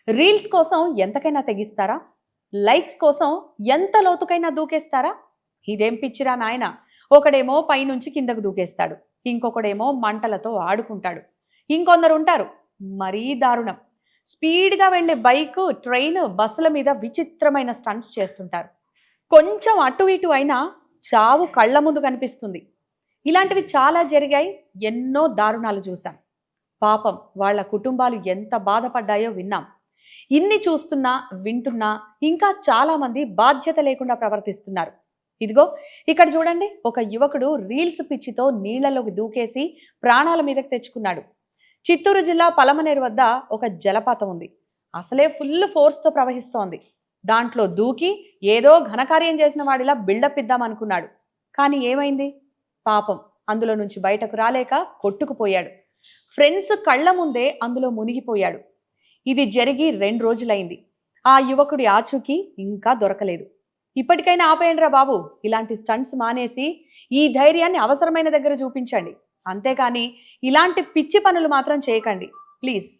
Reels కోసం ఎంతకైనా తెగిస్తారా? Likes కోసం ఎంత లోతుకైనా దూకేస్తారా? ఇదేం పిచ్చిరా నాయన. ఒకడేమో పైనుంచి కిందకు దూకేస్తాడు, ఇంకొకడేమో మంటలతో ఆడుకుంటాడు, ఇంకొందరు ఉంటారు మరీ దారుణం. స్పీడ్గా వెళ్ళే బైక్, ట్రైన్, బస్సుల మీద విచిత్రమైన స్టంట్స్ చేస్తుంటారు. కొంచెం అటు ఇటు అయినా చావు కళ్ళ ముందు కనిపిస్తుంది. ఇలాంటివి చాలా జరిగాయి. ఎన్నో దారుణాలు చూశాం. పాపం వాళ్ళ కుటుంబాలు ఎంత బాధపడ్డాయో విన్నాం. ఇన్ని చూస్తున్నా, వింటున్నా ఇంకా చాలా మంది బాధ్యత లేకుండా ప్రవర్తిస్తున్నారు. ఇదిగో ఇక్కడ చూడండి, ఒక యువకుడు రీల్స్ పిచ్చితో నీళ్లలోకి దూకేసి ప్రాణాల మీదకి తెచ్చుకున్నాడు. చిత్తూరు జిల్లా పలమనేరు వద్ద ఒక జలపాతం ఉంది. అసలే ఫుల్ ఫోర్స్తో ప్రవహిస్తోంది. దాంట్లో దూకి ఏదో ఘనకార్యం చేసిన వాడిలా బిల్డప్ ఇద్దామనుకున్నాడు. కానీ ఏమైంది? పాపం అందులో నుంచి బయటకు రాలేక కొట్టుకుపోయాడు. ఫ్రెండ్స్ కళ్ళ ముందే అందులో మునిగిపోయాడు. ఇది జరిగి 2 రోజులైంది. ఆ యువకుడి ఆచూకీ ఇంకా దొరకలేదు. ఇప్పటికైనా ఆపేయండిరా బాబు, ఇలాంటి స్టంట్స్ మానేసి ఈ ధైర్యాన్ని అవసరమైన దగ్గర చూపించండి. అంతేకాని ఇలాంటి పిచ్చి పనులు మాత్రం చేయకండి ప్లీజ్.